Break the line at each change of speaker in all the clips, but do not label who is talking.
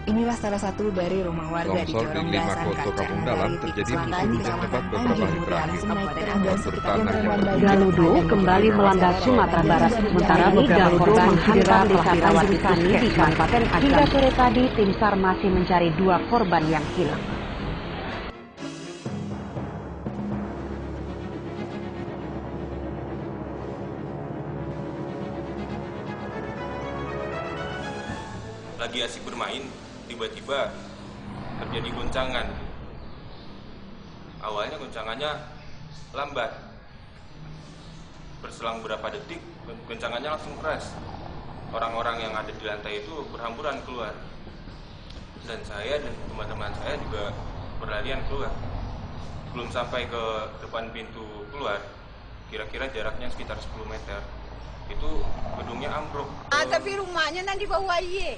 Inilah salah satu dari rumah warga di
Longsor di
Corong
5
Dasan
Koto
Kancah
Kampung Dalam
dari
terjadi
Selatan
musim
di
hujan lebat
Kecamatan
beberapa hari
Tanjung
terakhir.
Purialan
Kontur tanah yang
Galudu kembali melanda Sumatera Barat. Sementara beberapa korban menghantam desa Tanjung Sani di Kabupaten Agam. Hingga sore tadi, tim SAR masih mencari 2 korban yang hilang.
Lagi asik bermain, tiba-tiba terjadi goncangan. Awalnya goncangannya lambat. Berselang beberapa detik, goncangannya langsung keras. Orang-orang yang ada di lantai itu berhamburan keluar. Dan saya dan teman-teman saya juga berlarian keluar. Belum sampai ke depan pintu keluar, kira-kira jaraknya sekitar 10 meter. Itu gedungnya ambruk.
Tapi rumahnya nanti bawa air.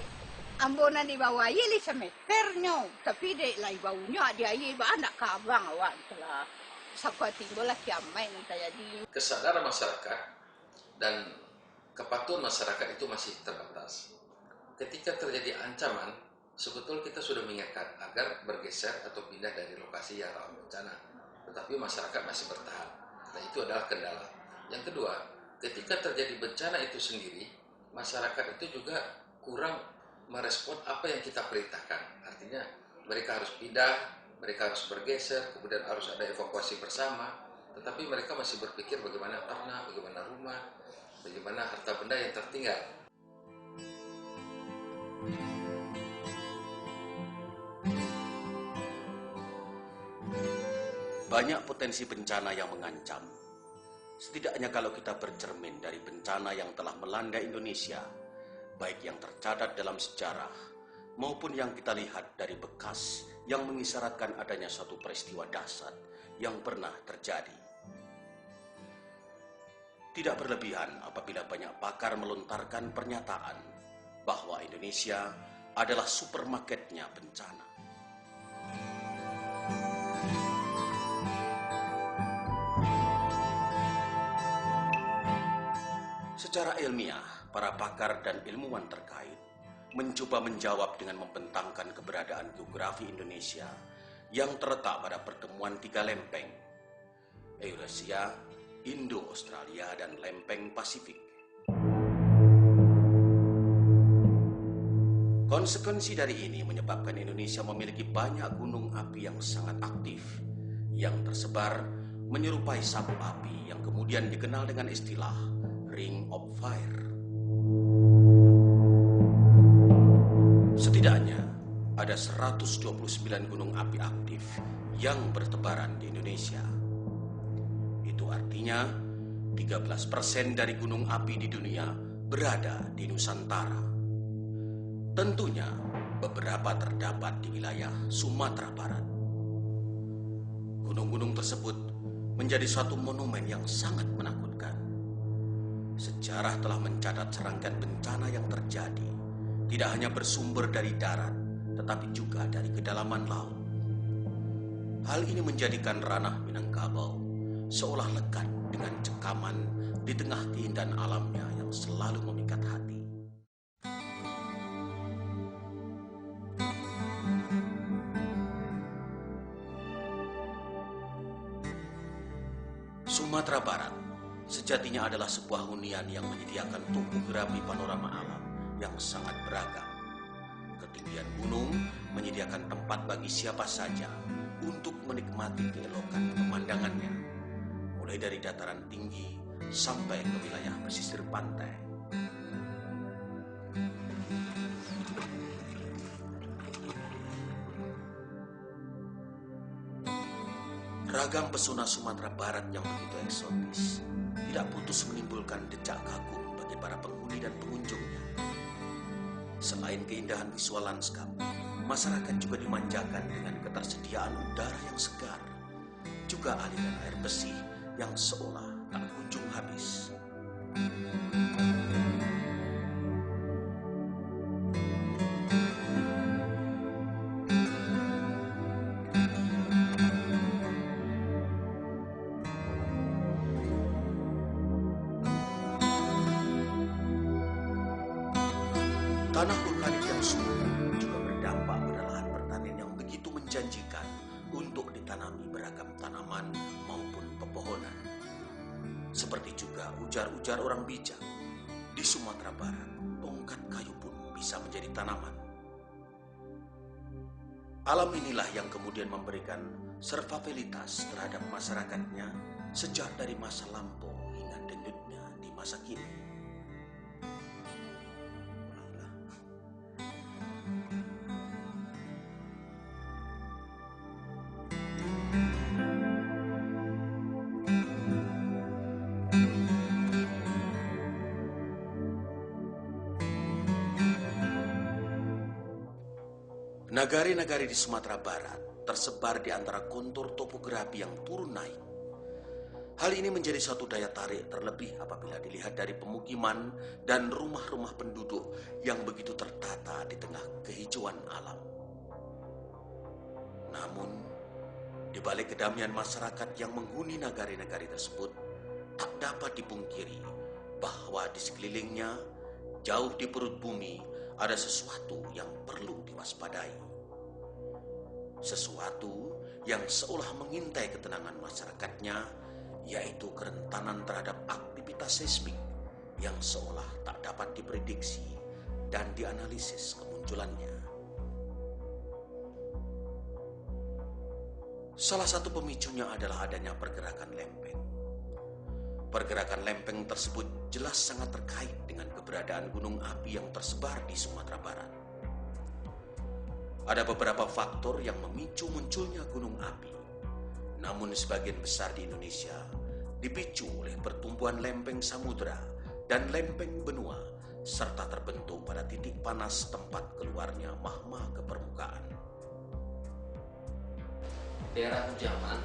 Ambonan di bawah air 5 meternya. Tapi dek lai baunya di air anak kabang awak telah sakwa timbul lah kiamai nanti jadi.
Kesadaran masyarakat dan kepatuhan masyarakat itu masih terbatas. Ketika terjadi ancaman, sebetulnya kita sudah mengingatkan agar bergeser atau pindah dari lokasi yang rawan bencana. Tetapi masyarakat masih bertahan. Nah, itu adalah kendala. Yang kedua, ketika terjadi bencana itu sendiri, masyarakat itu juga kurang merespon apa yang kita perintahkan. Artinya mereka harus pindah, mereka harus bergeser, kemudian harus ada evakuasi bersama. Tetapi mereka masih berpikir bagaimana ternak, bagaimana rumah, bagaimana harta benda yang tertinggal.
Banyak potensi bencana yang mengancam. Setidaknya kalau kita bercermin dari bencana yang telah melanda Indonesia, baik yang tercatat dalam sejarah maupun yang kita lihat dari bekas yang mengisyaratkan adanya suatu peristiwa dahsyat yang pernah terjadi. Tidak berlebihan apabila banyak pakar melontarkan pernyataan bahwa Indonesia adalah supermarketnya bencana. Secara ilmiah, para pakar dan ilmuwan terkait mencoba menjawab dengan membentangkan keberadaan geografi Indonesia yang terletak pada pertemuan 3 lempeng, Eurasia, Indo-Australia, dan lempeng Pasifik. Konsekuensi dari ini menyebabkan Indonesia memiliki banyak gunung api yang sangat aktif, yang tersebar menyerupai sabuk api yang kemudian dikenal dengan istilah Ring of Fire. Setidaknya ada 129 gunung api aktif yang bertebaran di Indonesia. Itu artinya 13% dari gunung api di dunia berada di Nusantara. Tentunya beberapa terdapat di wilayah Sumatera Barat. Gunung-gunung tersebut menjadi suatu monumen yang sangat menakutkan. Sejarah telah mencatat serangkaian bencana yang terjadi tidak hanya bersumber dari darat, tetapi juga dari kedalaman laut. Hal ini menjadikan ranah Minangkabau seolah lekat dengan cekaman di tengah keindahan alamnya yang selalu memikat hati. Sumatera Barat sejatinya adalah sebuah hunian yang menyediakan topografi panorama alam yang sangat beragam. Ketinggian gunung menyediakan tempat bagi siapa saja untuk menikmati keelokan pemandangannya, mulai dari dataran tinggi sampai ke wilayah pesisir pantai. Ragam pesona Sumatera Barat yang begitu eksotis tidak putus menimbulkan decak kagum bagi para penghuni dan pengunjungnya. Selain keindahan visual lanskap, masyarakat juga dimanjakan dengan ketersediaan udara yang segar, juga aliran air bersih yang seolah tak kunjung habis. Tanah vulkanik yang subur juga berdampak menjanjikan untuk ditanami beragam tanaman maupun pepohonan. Seperti juga ujar-ujar orang bijak, di Sumatera Barat, tongkat kayu pun bisa menjadi tanaman. Alam inilah yang kemudian memberikan survivalitas terhadap masyarakatnya sejak dari masa lampau hingga denyutnya di masa kini. Nagari-nagari di Sumatera Barat tersebar di antara kontur topografi yang turun naik. Hal ini menjadi satu daya tarik terlebih apabila dilihat dari pemukiman dan rumah-rumah penduduk yang begitu tertata di tengah kehijauan alam. Namun, di balik kedamaian masyarakat yang menghuni nagari-nagari tersebut, tak dapat dipungkiri bahwa di sekelilingnya, jauh di perut bumi, ada sesuatu yang perlu diwaspadai. Sesuatu yang seolah mengintai ketenangan masyarakatnya, yaitu kerentanan terhadap aktivitas seismik yang seolah tak dapat diprediksi dan dianalisis kemunculannya. Salah satu pemicunya adalah adanya pergerakan lempeng. Pergerakan lempeng tersebut jelas sangat terkait dengan keberadaan gunung api yang tersebar di Sumatera Barat. Ada beberapa faktor yang memicu munculnya gunung api. Namun sebagian besar di Indonesia dipicu oleh pertumbuhan lempeng samudera dan lempeng benua serta terbentuk pada titik panas tempat keluarnya magma ke permukaan.
Daerah Hujaman,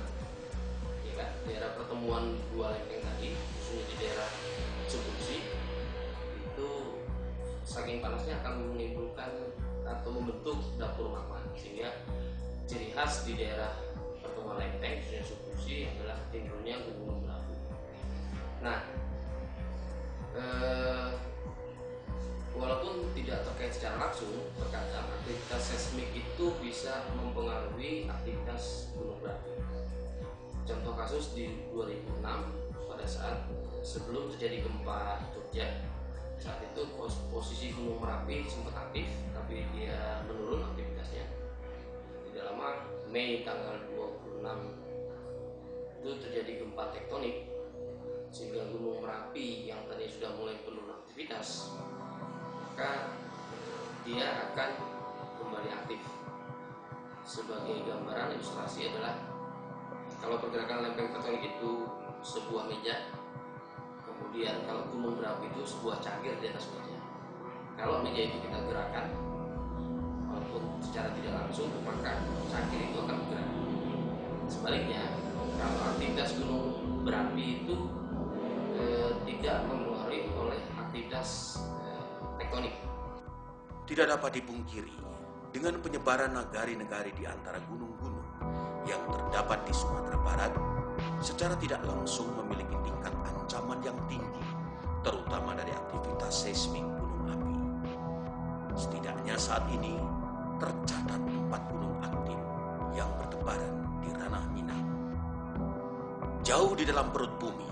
ya kan? Daerah pertemuan dua lempeng tadi, khususnya di daerah Subulsi, itu saking panasnya akan menimbulkan atau membentuk dapur magma, sehingga ciri khas di daerah pertemuan lempeng khususnya Subulsi adalah timbulnya gunung berapi. Nah, walaupun tidak terkait secara langsung, terkadang aktivitas seismik itu bisa mempengaruhi aktivitas gunung berapi. Contoh kasus di 2006 pada saat sebelum terjadi gempa Jogja, saat itu posisi Gunung Merapi sempat aktif, tapi dia menurun aktivitasnya. Tidak lama, Mei tanggal 26 itu terjadi gempa tektonik, sehingga Gunung Merapi yang tadi sudah mulai penuh aktivitas, maka dia akan kembali aktif. Sebagai gambaran ilustrasi adalah kalau pergerakan lempeng tektonik itu sebuah meja, kemudian kalau gunung berapi itu sebuah cangkir di atas meja. Kalau meja itu kita gerakan, walaupun secara tidak langsung, maka cangkir itu akan bergerak. Sebaliknya, kalau aktivitas gunung berapi itu tidak mempengaruhi oleh aktivitas tektonik.
Tidak dapat dipungkiri, dengan penyebaran nagari-nagari di antara gunung-gunung yang terdapat di Sumatera Barat, secara tidak langsung memiliki tingkat ancaman yang tinggi, terutama dari aktivitas seismik gunung api. Setidaknya saat ini tercatat 4 gunung aktif yang bertebaran di ranah Minang. Jauh di dalam perut bumi,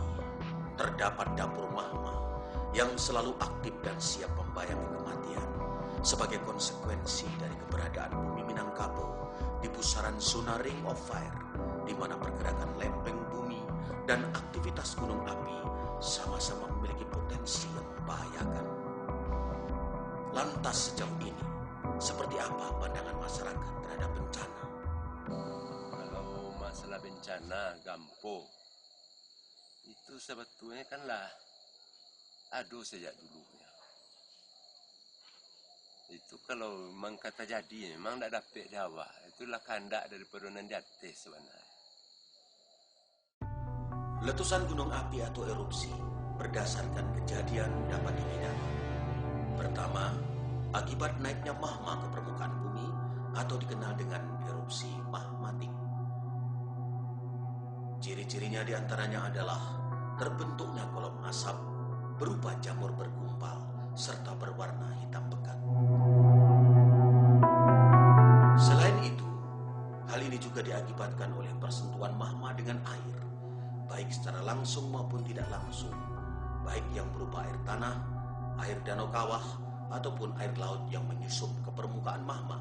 terdapat dapur magma yang selalu aktif dan siap membayangi kematian sebagai konsekuensi dari keberadaan bumi Minangkabau di pusaran zona Ring of Fire, di mana pergerakan lempeng bumi dan aktivitas gunung api sama-sama memiliki potensi yang membahayakan. Lantas sejauh ini, seperti apa pandangan masyarakat terhadap bencana?
Kalau masalah bencana, Gampo, itu sebetulnya kanlah aduh sejak dulunya. Itu kalau memang kata jadi, memang tidak dapat jawab. Itulah kehendak dari perunan di atas sebenarnya.
Letusan gunung api atau erupsi berdasarkan kejadian dapat dibedakan. Pertama, akibat naiknya magma ke permukaan bumi atau dikenal dengan erupsi magmatik. Ciri-cirinya diantaranya adalah terbentuknya kolom asap berupa jamur bergumpal serta berwarna hitam pekat. Selain itu, Hal ini juga diakibatkan oleh persentuhan magma dengan air, baik secara langsung maupun tidak langsung, baik yang berupa air tanah, air danau kawah, ataupun air laut yang menyusup ke permukaan magma.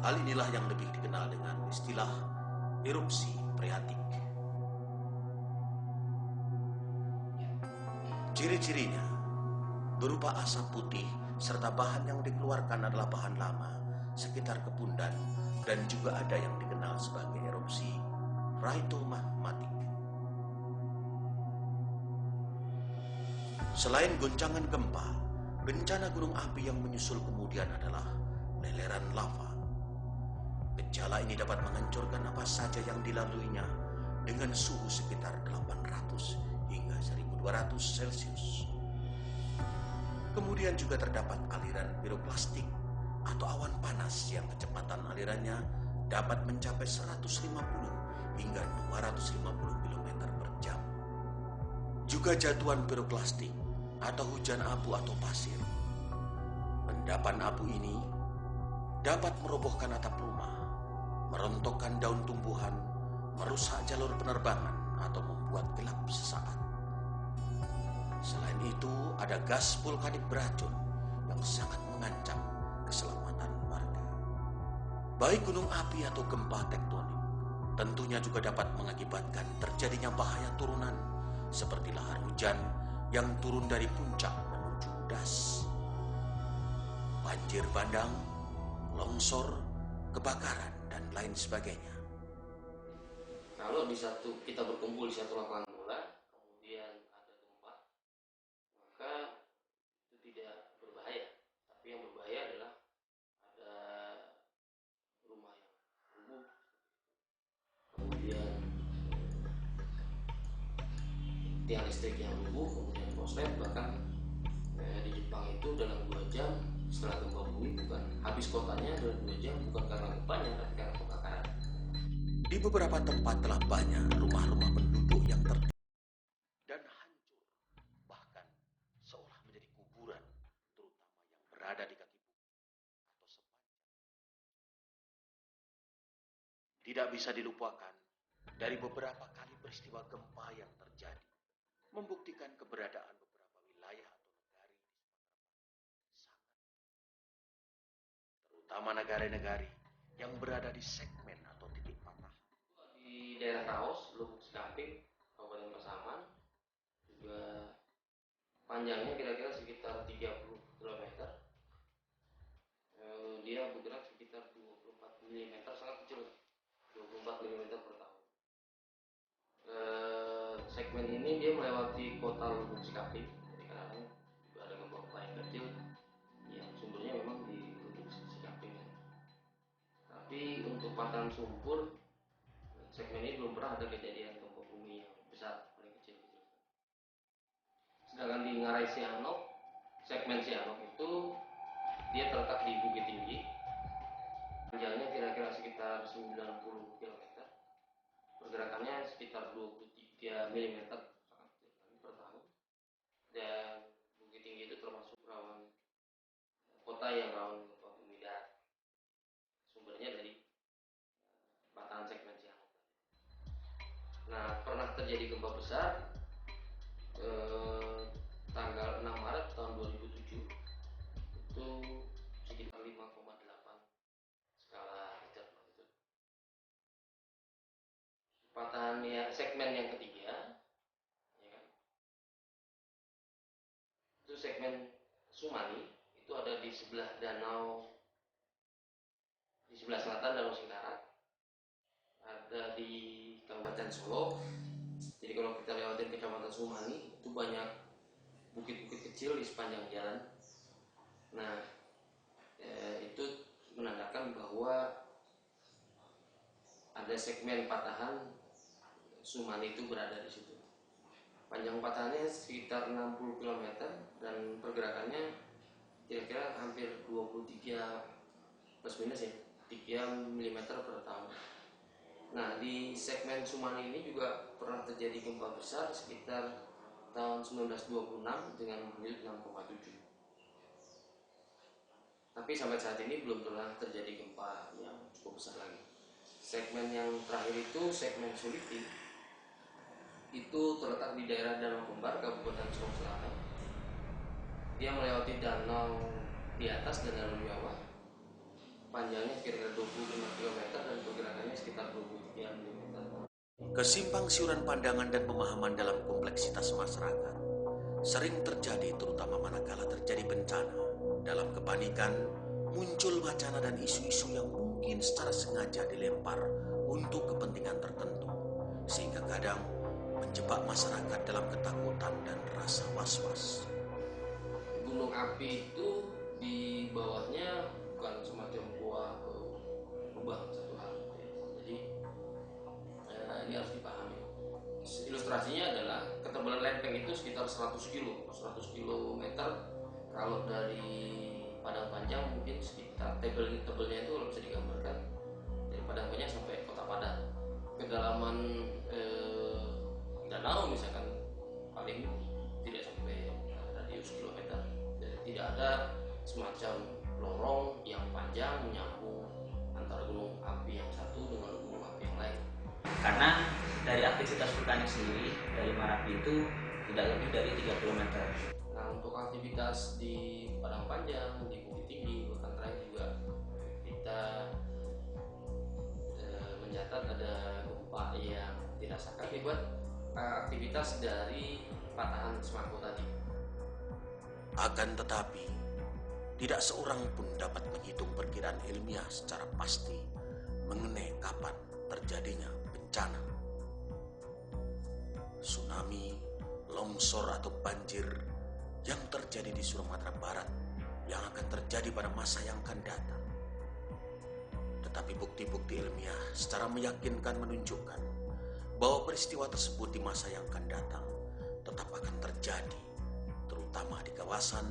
Hal inilah yang lebih dikenal dengan istilah erupsi freatik. Ciri-cirinya berupa asap putih serta bahan yang dikeluarkan adalah bahan lama sekitar kepundan, dan juga ada yang dikenal sebagai erupsi rhytomagmatik. Selain goncangan gempa, bencana gunung api yang menyusul kemudian adalah leleran lava. Gejala ini dapat menghancurkan apa saja yang dilaluinya dengan suhu sekitar 800 hingga 1200 Celcius. Kemudian juga terdapat aliran piroklastik atau awan panas yang kecepatan alirannya dapat mencapai 150 hingga 250 km per jam. Juga jatuhan piroklastik atau hujan abu atau pasir. Endapan abu ini dapat merobohkan atap rumah, merontokkan daun tumbuhan, merusak jalur penerbangan, atau membuat gelap sesaat. Selain itu, ada gas vulkanik beracun yang sangat mengancam keselamatan warga. Baik gunung api atau gempa tektonik, tentunya juga dapat mengakibatkan terjadinya bahaya turunan seperti lahar hujan yang turun dari puncak menuju das, banjir bandang, longsor, kebakaran, dan lain sebagainya.
Kalau kita berkumpul di satu lapangan bola, kemudian ada gempa, maka itu tidak berbahaya. Tapi yang berbahaya adalah ada rumah yang rubuh, kemudian tiang listrik yang rubuh, kemudian korslet. Bahkan di Jepang itu dalam 2 jam setelah gempa bumi, bukan habis kotanya dalam 2 jam, bukan karena gempanya, tapi karena kebakaran.
Di beberapa tempat telah banyak rumah-rumah penduduk yang tertimbun dan hancur, bahkan seolah menjadi kuburan, terutama yang berada di kaki bukit atau sepanjang. Tidak bisa dilupakan dari beberapa kali peristiwa gempa yang terjadi, membuktikan keberadaan beberapa wilayah atau negari di Sumatera Barat sangat, terutama negari-negari yang berada di segmen atau titik patah.
Di daerah Raos, Lubuk Sikamping, Kabupaten Pasaman, juga panjangnya kira-kira sekitar 30 km. Dia bergerak sekitar 24 mm, sangat kecil, 24 mm per tahun. Segmen ini dia melewati kota Lubuk Sikamping, jadi kadang juga ada gempa yang kecil yang sumbernya memang di Lubuk Sikamping. Tapi untuk Patahan Sumpur, segmen ini belum pernah ada kejadian gempa bumi yang besar, paling kecil. Sedangkan di Ngarai Sianok, segmen Sianok itu dia terletak di Bukit Tinggi, panjangnya kira-kira sekitar 90 km, pergerakannya sekitar 23 mm per tahun, dan Bukit Tinggi itu termasuk rawan kota yang rawan gempa bumi darat. Sumbernya dari patahan segmen Sianok. Nah, pernah terjadi gempa besar tanggal 6 Maret tahun 2007, itu sekitar 5,8 skala Richter. Patahan ya, segmen yang ketiga, ya kan? Itu segmen Sumani, itu ada di sebelah danau, di sebelah selatan Danau Singkarak, ada di Kabupaten Solo. Jadi kalau kita lewatin Kecamatan Sumani, itu banyak bukit-bukit kecil di sepanjang jalan. Nah, itu menandakan bahwa ada segmen patahan Sumani itu berada di situ. Panjang patahannya sekitar 60 km dan pergerakannya kira-kira hampir 23 plus minus ya, 3 mm per tahun. Nah, di segmen Sumani ini juga pernah terjadi gempa besar sekitar tahun 1926 dengan magnitudo 6,7. Tapi sampai saat ini belum pernah terjadi gempa yang cukup besar lagi. Segmen yang terakhir itu segmen Suliti, itu terletak di daerah Danau Kembar, Kabupaten Sorong Selatan. Dia melewati danau di atas dan danau di bawah. Panjangnya kira-kira 25 km dan pergerakannya sekitar 23 km.
Kesimpang siuran pandangan dan pemahaman dalam kompleksitas masyarakat sering terjadi, terutama manakala terjadi bencana. Dalam kepanikan, muncul wacana dan isu-isu yang mungkin secara sengaja dilempar untuk kepentingan tertentu, sehingga kadang menjebak masyarakat dalam ketakutan dan rasa was-was.
Gunung api itu di bawahnya bukan semacam gua atau lubang satu hal. Jadi ini harus dipahami. Ilustrasinya adalah ketebalan lempeng itu sekitar 100 km. Kalau dari Padang Panjang mungkin sekitar tebelnya itu bisa digambarkan dari Padang Panjang sampai Kota Padang. Kedalaman danau misalkan paling tidak sampai radius kilometer. Jadi tidak ada semacam lorong yang panjang menyambung antara gunung api yang satu dengan gunung api yang lain.
Karena dari aktivitas vulkanik sendiri dari Marapi itu tidak lebih dari 3 km.
Nah, untuk aktivitas di Padang Panjang, di Bukit Tinggi, bahkan terakhir juga kita mencatat ada gempa yang dirasakan akibat aktivitas dari patahan Semangko tadi.
Akan tetapi, tidak seorang pun dapat menghitung perkiraan ilmiah secara pasti mengenai kapan terjadinya bencana. Tsunami, longsor atau banjir yang terjadi di Sumatera Barat yang akan terjadi pada masa yang akan datang. Tetapi bukti-bukti ilmiah secara meyakinkan menunjukkan bahwa peristiwa tersebut di masa yang akan datang tetap akan terjadi, terutama di kawasan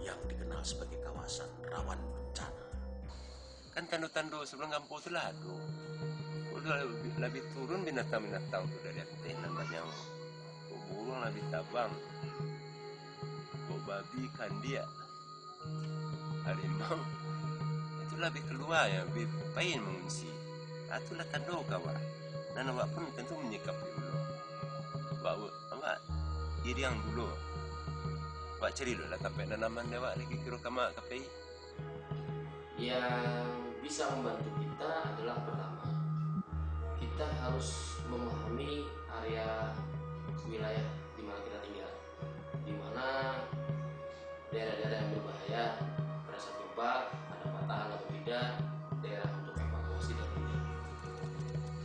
yang dikenal sebagai kawasan rawan bencana.
Kan tanda-tanda sebelum kampung itu lah tu. Udah lebih turun binatang-binatang tu dari atas namanya. Burung lebih tabang. Babi kan dia. Harimau itu lebih keluar ya, lebih pain mengungsi. Itulah tanda kawan. Dan awak pun tentu menyikapi dulu. Bawa awak diri yang dulu. Awak cari dulu lah kapai tanaman dia awak lagi kira kamak kapai.
Yang bisa membantu kita adalah pertama, kita harus memahami area wilayah di mana kita tinggal, di mana daerah-daerah yang berbahaya pada saat gempa, ada patahan atau tidak, daerah untuk evakuasi dan tidak.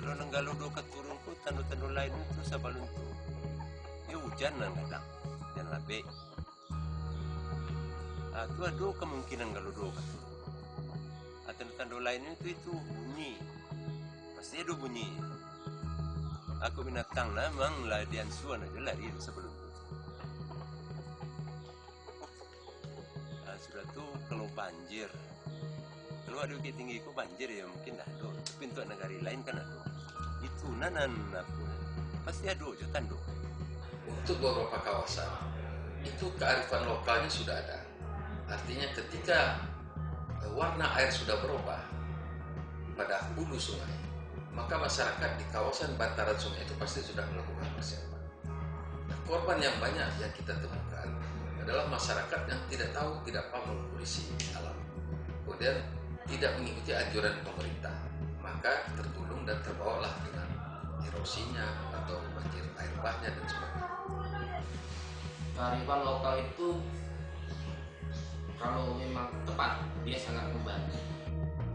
Kalau nenggalo do keturun ku tanda-tanda lain itu sabalun tu. Ya hujan nang datang dan labek. Itu ada kemungkinan kalau do keturun. Tanda-tanda lain itu bunyi. Pasti ada bunyi. Aku binatang lah, memang larian suan aja lari sebelum itu. Sudah tu kalau banjir, kalau ada Bukit Tinggi itu banjir ya mungkin dah ada. Tapi untuk negara lain kan ada. Itu nanan aku pasti ada je tanda.
Untuk beberapa kawasan itu kearifan lokalnya sudah ada. Artinya ketika warna air sudah berubah pada hulu sungai, maka masyarakat di kawasan bantaran sungai itu pasti sudah melakukan persiapan. Nah, korban yang banyak yang kita temukan adalah masyarakat yang tidak tahu, tidak paham kondisi alam, kemudian tidak mengikuti anjuran pemerintah, maka tertulung dan terbawalah dengan erosinya atau banjir air bahnya dan sebagainya.
Kearifan lokal itu kalau memang tepat, dia sangat membantu.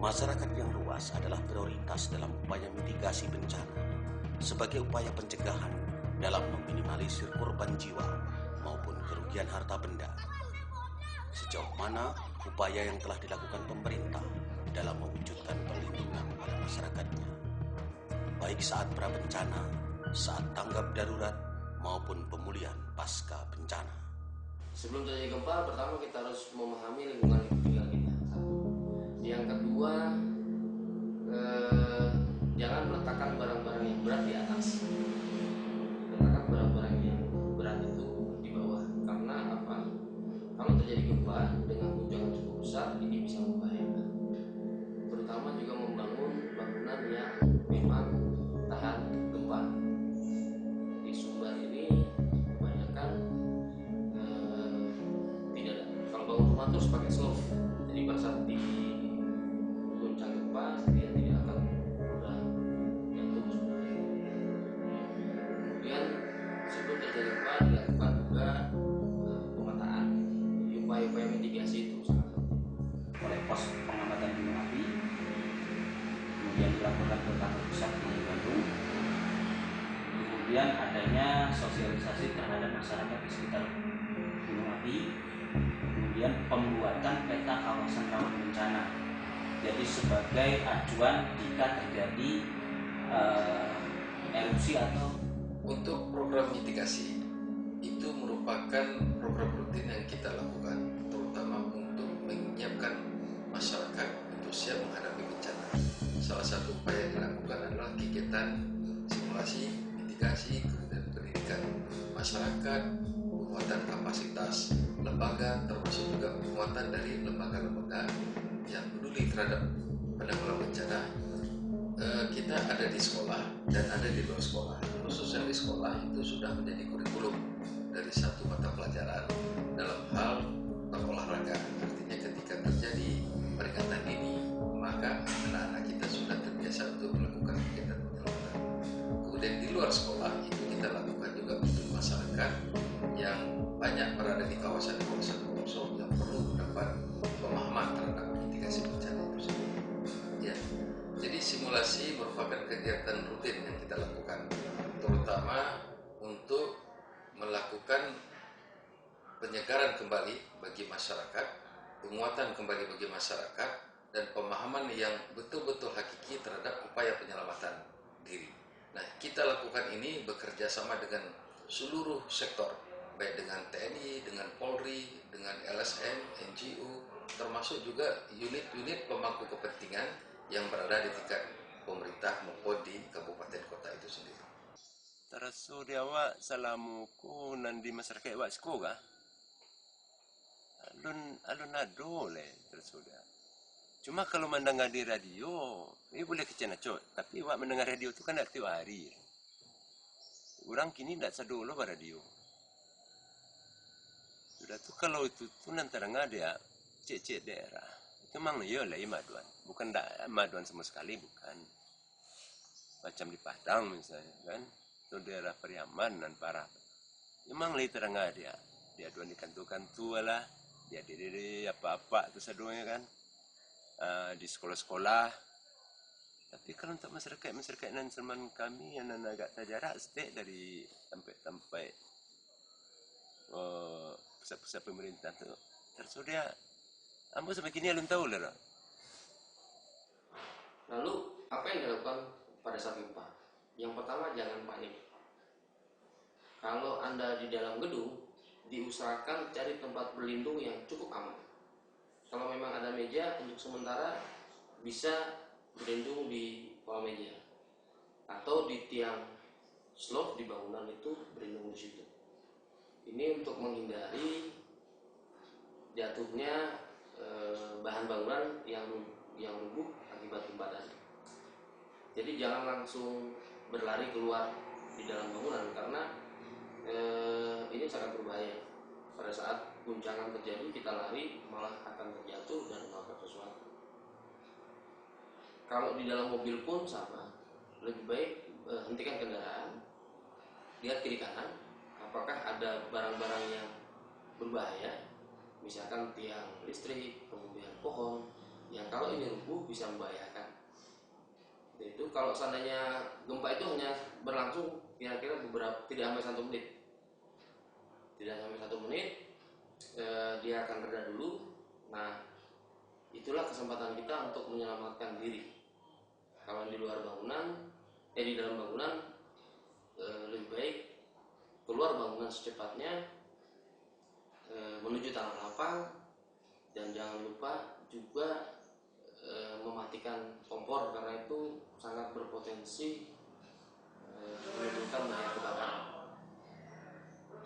Masyarakat yang luas adalah prioritas dalam upaya mitigasi bencana sebagai upaya pencegahan dalam meminimalisir korban jiwa maupun kerugian harta benda. Sejauh mana upaya yang telah dilakukan pemerintah dalam mewujudkan perlindungan pada masyarakatnya, baik saat prabencana, saat tanggap darurat, maupun pemulihan pasca bencana.
Sebelum terjadi gempa, pertama kita harus memahami lingkungan tinggal kita. Satu. Yang kedua, jangan meletakkan barang-barang yang berat di atas. Letakkan barang-barang yang berat itu di bawah. Karena apa? Kalau terjadi gempa dengan guncangan cukup besar, ini bisa membahayakan. Terutama juga membangun bangunan yang
kemudian adanya sosialisasi terhadap masyarakat di sekitar gunung api, kemudian pembuatan peta kawasan rawan bencana. Jadi sebagai acuan jika terjadi erupsi atau
untuk program mitigasi itu merupakan program rutin yang kita lakukan, terutama untuk menyiapkan masyarakat untuk siap menghadapi bencana. Salah satu upaya yang dilakukan adalah kegiatan simulasi, mitigasi, kemudian pendidikan masyarakat, penguatan kapasitas lembaga, termasuk juga penguatan dari lembaga-lembaga yang peduli terhadap penanggulangan bencana. Kita ada di sekolah dan ada di luar sekolah. Khususnya di sekolah itu sudah menjadi kurikulum dari satu mata pelajaran dalam hal berolahraga. Artinya ketika terjadi peringatan dini, maka anak-anak kita sudah terbiasa untuk melakukan kegiatan penyelamatan. Kemudian di luar sekolah itu kita lakukan juga untuk masyarakat yang banyak berada di kawasan-kawasan pelosok yang perlu mendapat pemahaman terhadap mitigasi bencana itu sendiri. Ya. Jadi simulasi merupakan kegiatan rutin yang kita lakukan, terutama untuk melakukan penyegaran kembali bagi masyarakat, penguatan kembali bagi masyarakat, dan pemahaman yang betul-betul hakiki terhadap upaya penyelamatan diri. Nah, kita lakukan ini bekerja sama dengan seluruh sektor, baik dengan TNI, dengan Polri, dengan LSM, NGO, termasuk juga unit-unit pemangku kepentingan yang berada di tingkat pemerintah maupun di kabupaten kota itu sendiri.
Teraso dia awak salamuku nandi masyarakat awak sekolah kah? Alun ado le teraso dia. Cuma kalau mendengar di radio, ini boleh kecil cok. Tapi awak mendengar radio itu kan tak tiap hari. Orang kini tak sadar lo radio. Sudah tu kalau itu tu nanti dengar dia cek daerah. Itu memang ya lah maduan. Bukan tak maduan sama sekali, bukan. Macam di Padang misalnya kan. Itu daerah Periaman dan Parah. Memang lah terengah dia. Dia aduan di kantu-kantu lah. Dia diri apa-apa tu sadunya kan. Di sekolah-sekolah. Tapi kalau untuk masyarakat nan teman kami yang agak terjarak sedikit dari tempat-tempat pusat-pusat pemerintah tu tersedia. Ambo sampai kini belum tahu lah.
Lalu apa yang dilakukan pada saat gempa? Yang pertama, jangan panik. Kalau Anda di dalam gedung, diusahakan cari tempat berlindung yang cukup aman. Kalau memang ada meja, untuk sementara bisa berlindung di bawah meja atau di tiang slope di bangunan itu berlindung di situ. Ini untuk menghindari jatuhnya bahan bangunan yang rubuh akibat gempa tadi. Jadi jangan langsung berlari keluar di dalam bangunan karena ini sangat berbahaya. Pada saat guncangan terjadi kita lari malah akan terjatuh dan melakukan sesuatu. Kalau di dalam mobil pun sama, lebih baik hentikan kendaraan, lihat kiri kanan, apakah ada barang-barang yang berbahaya, misalkan tiang listrik, kemudian pohon, yang kalau ini rubuh bisa membahayakan. Itu kalau seandainya gempa itu hanya berlangsung kira-kira tidak sampai 1 menit, dia akan reda dulu. Nah, itulah kesempatan kita untuk menyelamatkan diri. Kalau di luar bangunan, di dalam bangunan lebih baik keluar bangunan secepatnya menuju tanah lapang, dan jangan lupa juga mematikan kompor karena itu sangat berpotensi menimbulkan bahaya kebakaran.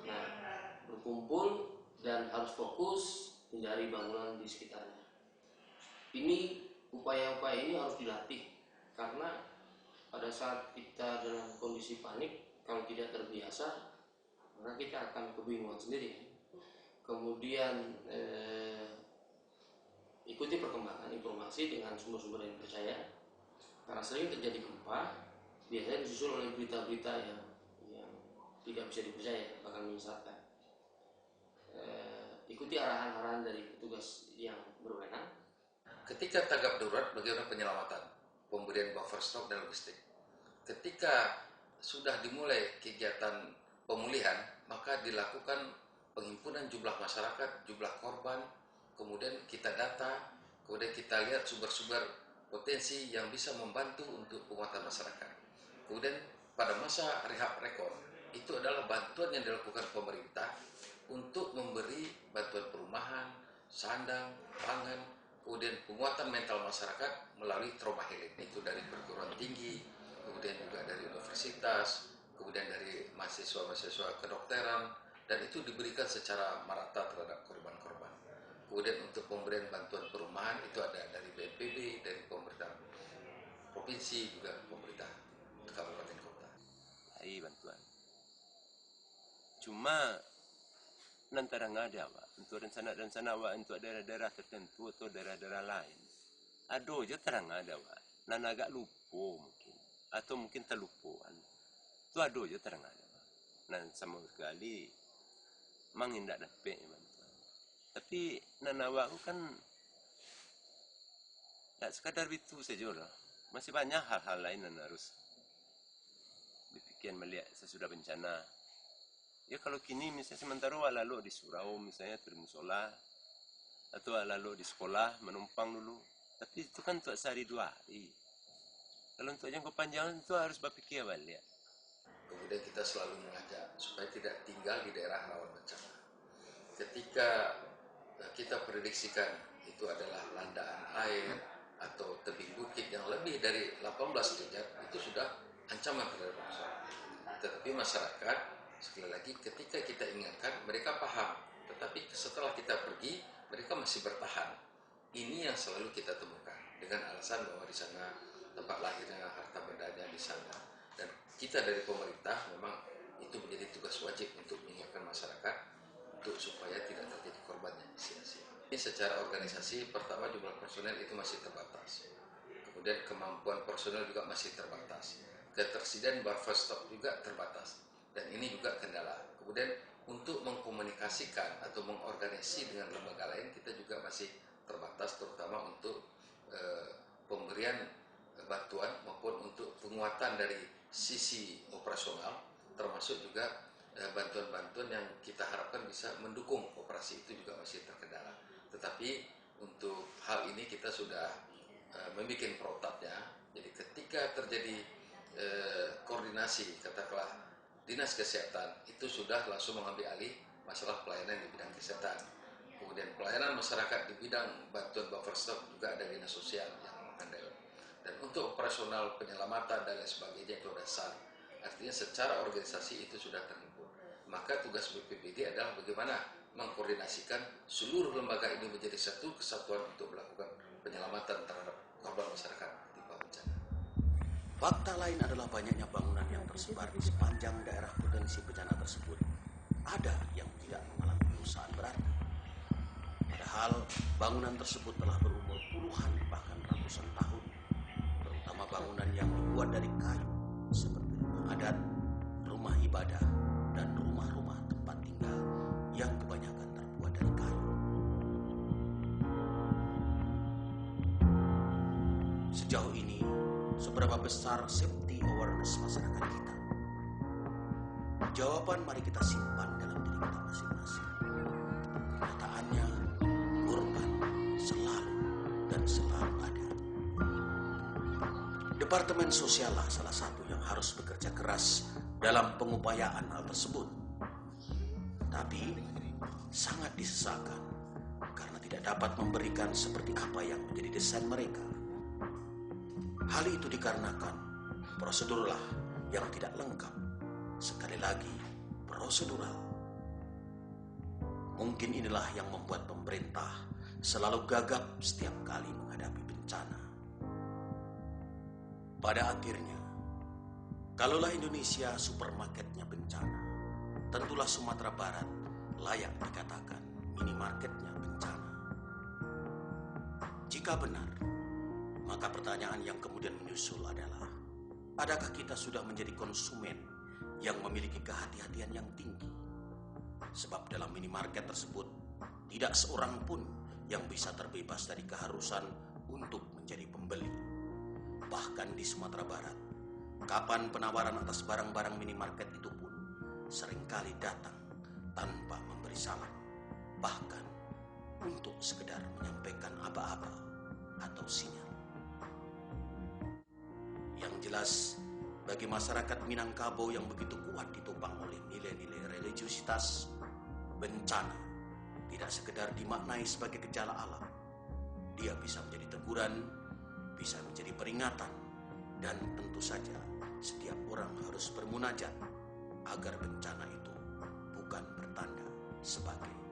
Nah, berkumpul dan harus fokus hindari bangunan di sekitarnya. Ini upaya-upaya ini harus dilatih karena pada saat kita dalam kondisi panik, kalau tidak terbiasa, maka kita akan kebingungan sendiri. Kemudian ikuti perkembangan informasi dengan sumber-sumber yang dipercaya, karena sering terjadi gempa biasanya disusul oleh berita-berita yang tidak bisa dipercaya, bahkan menyesatkan. Ikuti arahan-arahan dari petugas yang berwenang.
Ketika tanggap darurat, bagaimana penyelamatan, pemberian buffer stok dan logistik. Ketika sudah dimulai kegiatan pemulihan, maka dilakukan penghimpunan jumlah masyarakat, jumlah korban, kemudian kita data, kemudian kita lihat sumber-sumber potensi yang bisa membantu untuk penguatan masyarakat. Kemudian pada masa rehab rekor, itu adalah bantuan yang dilakukan pemerintah untuk memberi bantuan perumahan, sandang, pangan, kemudian penguatan mental masyarakat melalui trauma healing, itu dari perguruan tinggi, kemudian juga dari universitas, kemudian dari mahasiswa-mahasiswa kedokteran, dan itu diberikan secara merata terhadap korban-korban. Kemudian untuk pemberian bantuan perumahan itu ada dari BNPB, dari pemerintah provinsi, juga pemerintah kabupaten kota.
Iya bantuan. Cuma nantara nggak ada Pak, untuk rencana Pak untuk daerah-daerah tertentu atau daerah-daerah lain. Aduh, aja terang ada Pak. Nan agak lupa mungkin, atau mungkin terlupuan. Itu aduh aja terang ada Pak. Nan sama sekali, mang tidak dapat bantuan. Tapi nan awak kan tak sekadar itu saja lah. Masih banyak hal-hal lain yang harus dipikirkan melihat sesudah bencana. Ya kalau kini misalnya sementara lalu di surau misalnya termusola atau lalu di sekolah menumpang dulu. Tapi itu kan untuk sehari 2 hari. Kalau untuk jangka panjang itu harus berpikir balik.
Kemudian kita selalu mengajak supaya tidak tinggal di daerah rawan bencana. Ketika kita prediksikan itu adalah landaan air atau tebing bukit yang lebih dari 18 derajat, itu sudah ancaman terhadap masyarakat. Tetapi masyarakat, sekali lagi, ketika kita ingatkan, mereka paham. Tetapi setelah kita pergi, mereka masih bertahan. Ini yang selalu kita temukan dengan alasan bahwa di sana tempat lahirnya, harta bendanya di sana. Dan kita dari pemerintah memang itu menjadi tugas wajib untuk mengingatkan masyarakat untuk supaya tidak terjadi korban yang sia-sia. Ini secara organisasi, pertama jumlah personel itu masih terbatas. Kemudian kemampuan personel juga masih terbatas. Ketersediaan buffer stok juga terbatas. Dan ini juga kendala. Kemudian untuk mengkomunikasikan atau mengorganisasi dengan lembaga lain kita juga masih terbatas, terutama untuk pemberian bantuan maupun untuk penguatan dari sisi operasional, termasuk juga bantuan-bantuan yang kita harapkan bisa mendukung operasi itu juga masih terkendala. Tetapi untuk hal ini kita sudah membuat protapnya. Jadi ketika terjadi koordinasi, katakanlah Dinas Kesehatan itu sudah langsung mengambil alih masalah pelayanan di bidang kesehatan. Kemudian pelayanan masyarakat di bidang bantuan buffer stock juga ada Dinas Sosial yang menghandle. Dan untuk operasional penyelamatan dan lain sebagainya itu dasar. Artinya secara organisasi itu sudah terhimpun. Maka tugas BPBD adalah bagaimana mengkoordinasikan seluruh lembaga ini menjadi satu kesatuan untuk melakukan penyelamatan terhadap korban masyarakat tertimpa bencana.
Fakta lain adalah banyaknya bangunan yang tersebar di sepanjang daerah potensi bencana tersebut. Ada yang tidak mengalami kerusakan berat. Padahal bangunan tersebut telah berumur puluhan bahkan ratusan tahun. Terutama bangunan yang dibuat dari kayu seperti rumah adat, rumah ibadah, dan rumah-rumah tempat tinggal yang kebanyakan terbuat dari kayu. Sejauh ini, seberapa besar safety awareness masyarakat kita? Jawaban mari kita simpan dalam diri kita masing-masing. Kenyataannya, korban selalu dan selalu ada. Departemen Sosial lah salah satu yang harus bekerja keras dalam pengupayaan hal tersebut. Tapi sangat disesalkan karena tidak dapat memberikan seperti apa yang menjadi desain mereka. Hal itu dikarenakan prosedurlah yang tidak lengkap. Sekali lagi, prosedural. Mungkin inilah yang membuat pemerintah selalu gagap setiap kali menghadapi bencana. Pada akhirnya, kalaulah Indonesia supermarketnya bencana, tentulah Sumatera Barat layak dikatakan minimarketnya bencana. Jika benar, maka pertanyaan yang kemudian menyusul adalah, adakah kita sudah menjadi konsumen yang memiliki kehati-hatian yang tinggi? Sebab dalam minimarket tersebut, tidak seorang pun yang bisa terbebas dari keharusan untuk menjadi pembeli. Bahkan di Sumatera Barat, kapan penawaran atas barang-barang minimarket itu pun seringkali datang tanpa memberi salam, bahkan untuk sekedar menyampaikan aba-aba atau sinyal. Yang jelas, bagi masyarakat Minangkabau yang begitu kuat ditopang oleh nilai-nilai religiusitas, bencana tidak sekedar dimaknai sebagai gejala alam. Dia bisa menjadi teguran, bisa menjadi peringatan, dan tentu saja setiap orang harus bermunajat agar bencana itu bukan bertanda sebagai